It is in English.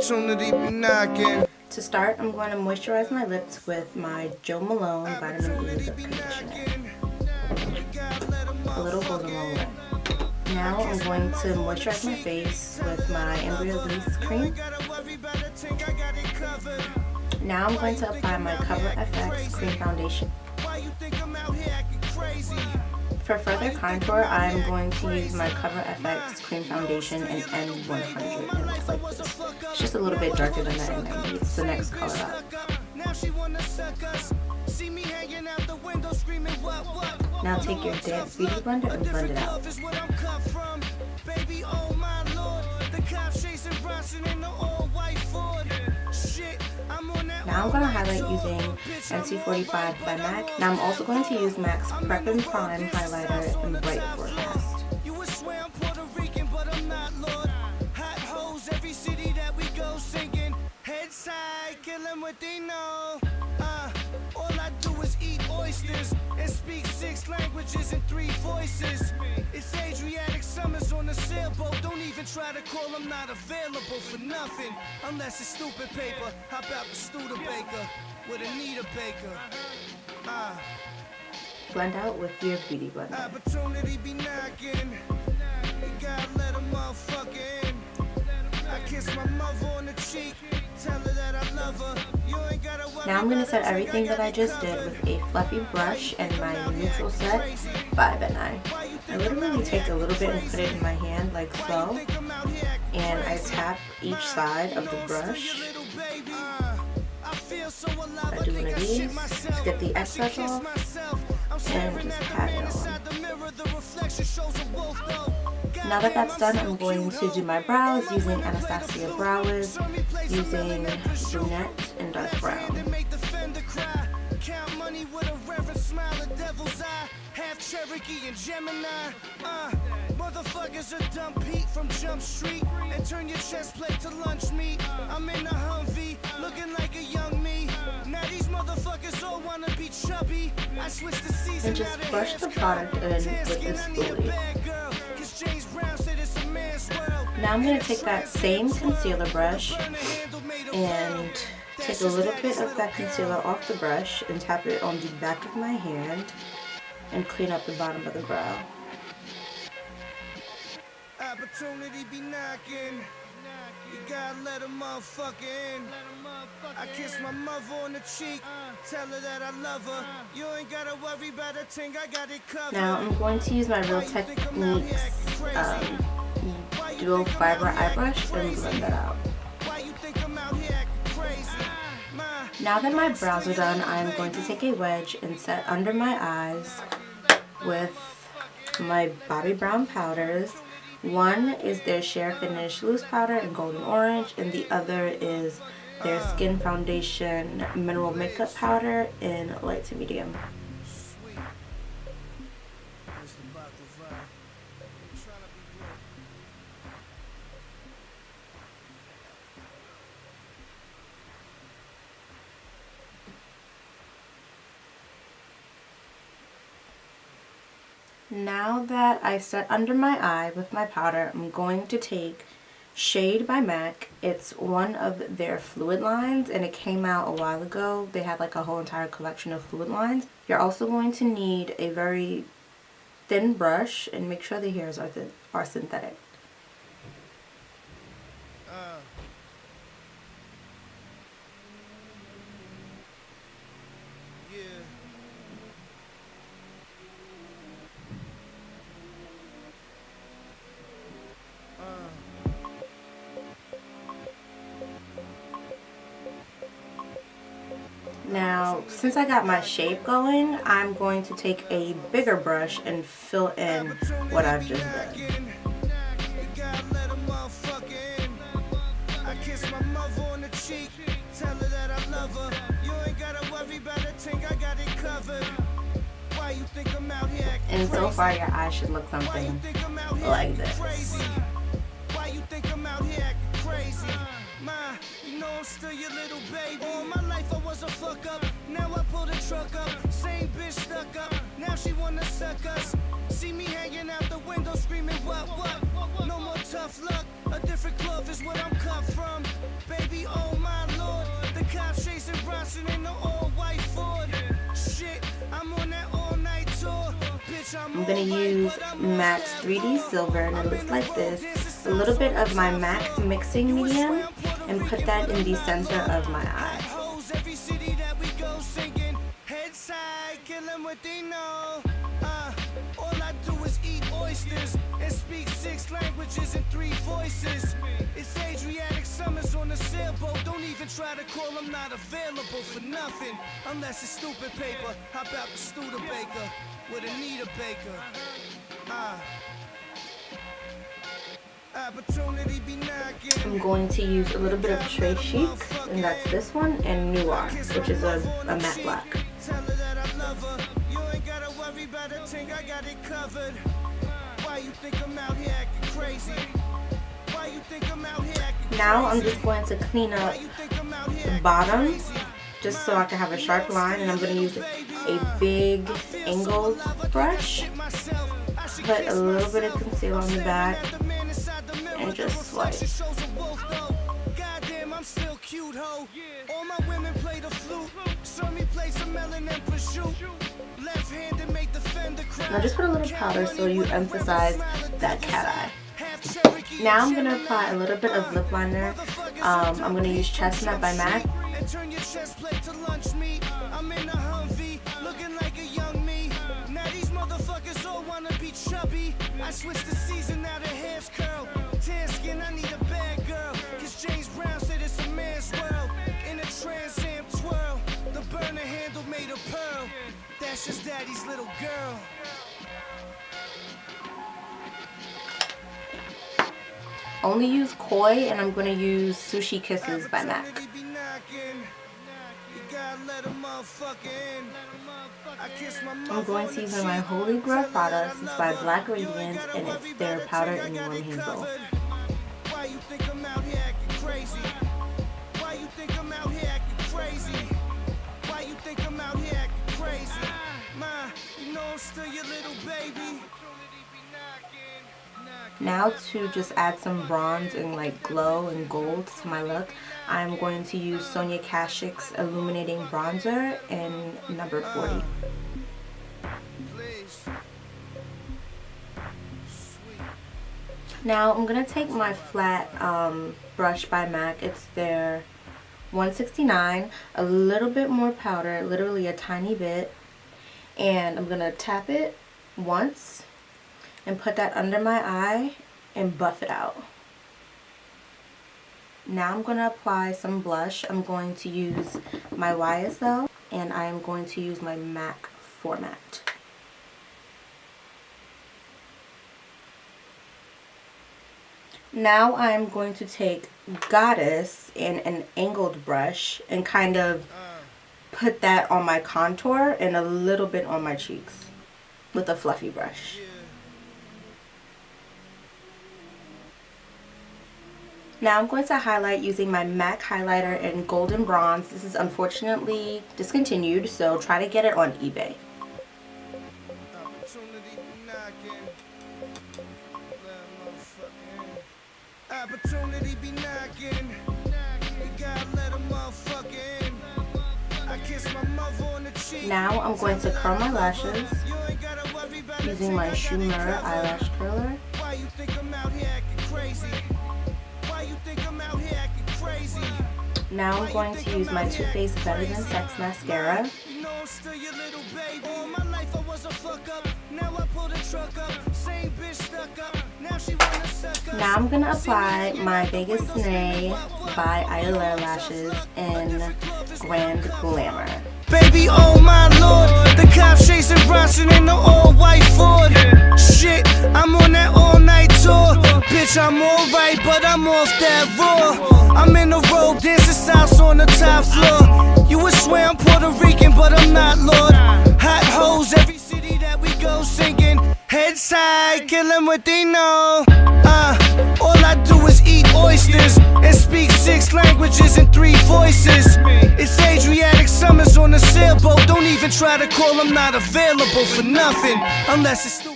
Opportunity be knocking. To start, I'm going to moisturize my lips with my Jo Malone Vitamin E Lip Conditioner. A little goes a long way. Now I'm going to moisturize my face with my Embryolisse cream. Now I'm going to apply my Cover FX cream foundation. For further contour, I'm going to use my Cover FX cream foundation in N100. It looks like this. It's just a little bit darker than that N90. It's the next color up. Now take your Dance Beauty blender and blend it out. Now I'm going to highlight using NC45 by MAC. Now I'm also going to use MAC's Prep and Prime highlighter in Bright Forecast. And speak 6 languages in 3 voices. It's Adriatic summers on a sailboat. Don't even try to call, I'm not available for nothing. Unless it's stupid paper. How about the Studebaker with Anita Baker? Blend out with your beauty blender. Opportunity be knocking. You gotta let a motherfucker in. I kiss my mother on the cheek. Tell her that I love her. You ain't gotta worry. Now I'm going to set everything that I just did with a fluffy brush and my neutral set by Ben Nye. I literally take a little bit and put it in my hand like so, and I tap each side of the brush. I do one of these to get the excess off and just pat it on. Now that that's done, I'm going to do my brows using Anastasia Brow Wiz, using brunette and dark brown. Cherokee and Gemini, motherfuckers are dumb Pete from Jump Street, and turn your chest plate to lunch meat. I'm in a Humvee, looking like a young me. Now these motherfuckers all wanna be chubby. I switched the season. And just brush the product in with this spoolie. Now I'm going to take that same concealer brush and take a little bit of that concealer off the brush and tap it on the back of my hand and clean up the bottom of the brow. Opportunity be knocking. You gotta let a motherfucker in. I kiss my mother on the cheek. Tell her that I love her. You ain't gotta worry about a thing. I got it covered. Now I'm going to use my Real Techniques dual fiber eye brush and blend that out. Now that my brows are done, I'm going to take a wedge and set under my eyes with my Bobbi Brown powders. One is their Sheer Finish Loose Powder in Golden Orange, and the other is their Skin Foundation Mineral Makeup Powder in Light to Medium. Now that I set under my eye with my powder, I'm going to take Shade by MAC. It's one of their fluid lines, and it came out a while ago. They had like a whole entire collection of fluid lines. You're also going to need a very thin brush, and make sure the hairs are synthetic. Now, since I got my shape going, I'm going to take a bigger brush and fill in what I've just done. And so far, your eyes should look something like this. You know I'm still your little baby. All my life I was a fuck up. Now I pull the truck up. Same bitch stuck up. Now she wanna suck us. See me hanging out the window screaming what? No more tough luck. A different cloth is what I'm cut from. Baby, Bronson in the all-white Ford. Shit, I'm on that all-night tour. Bitch, I'm gonna use MAC's 3D Silver, and it looks like this. A little bit of my MAC mixing medium, and put that in the center of my eye. Every city that we go singing, head side, kill them what they know. All I do is eat oysters and speak 6 languages and 3 voices. It's Adriatic summers on a sailboat. Don't even try to call, I'm not available for nothing unless it's stupid paper. How about the Studebaker with Anita Baker? Opportunity be knocking. I'm going to use a little bit of Très Chic, and that's this one, and Noir, which is a matte black. Tell her that I love her. You ain't gotta worry about a thing, I got it covered. Why you think I'm out here acting crazy? Why you think I'm out here acting crazy? Now I'm just going to clean up the bottom, just so I can have a sharp line, and I'm going to use a big angled brush. Put a little bit of concealer on the back, and just swipe. Goddamn, I'm still cute, ho. All my women play the flute. Show me play some melon and prosciutto. Left hand and make the fender cry. Now just put a little powder so you emphasize that cat eye. Now I'm going to apply a little bit of lip liner. I'm going to use Chestnut by MAC. And turn your chest plate to lunch meat. I'm in a Humvee, looking like a young me. Now these motherfuckers all wanna be chubby. I switched the season, now the hair's curl. Tan skin, I need a bad girl. Cause James Brown said it's a man's world. In a Trans Am twirl, the burner handle made of pearl. That's just daddy's little girl. Only use Koi, and I'm going to use Sushi Kisses by MAC. I'm going to use one of my Holy Grail products. It's by Black Radiance, and it's their powder in warm hazel. Why you think I'm out here acting crazy? Why you think I'm out here acting crazy? Why you think I'm out here acting crazy? Ma, you know I'm still your little baby. Now to just add some bronze and like glow and gold to my look, I'm going to use Sonia Kashuk's Illuminating Bronzer in number 40. Now I'm going to take my flat brush by MAC. It's their 169, a little bit more powder, literally a tiny bit, and I'm going to tap it once and put that under my eye and buff it out. Now I'm going to apply some blush. I'm going to use my YSL, and I am going to use my MAC format. Now I'm going to take Goddess and an angled brush and kind of put that on my contour and a little bit on my cheeks with a fluffy brush. Now I'm going to highlight using my MAC highlighter in Golden Bronze. This is unfortunately discontinued, so try to get it on eBay. Opportunity be knocking. You gotta let a motherfucker in. I kiss my mother on the cheek. Now I'm going to curl my lashes using my Shu Uemura eyelash curler. Why you think I'm out here acting crazy? Why you think I'm out here acting crazy? Now I'm going to use my Too Faced Better Than Sex mascara. You know I'm still your little baby. All my life I was a fuck up. Now I pull the truck up. Same bitch stuck up. Now she wanna suck up. Now I'm going to apply my Vegas Sine by Ayala Lashes in Grand Glamour. Baby, oh my lord, the cops chasing Bronson in the all-white Ford. Shit, I'm on that all-night tour. Bitch, I'm alright, but I'm off that raw. I'm in the robe, dancing salsa on the top floor. You would swear I'm Puerto Rican, but I'm not, Lord. Hot hoes, every city that we go singing. Head side, kill them what they know. All I do is eat oysters and speak 6 languages and 3 voices. It's Adriatic summers on a sailboat. Don't even try to call, I'm not available for nothing unless it's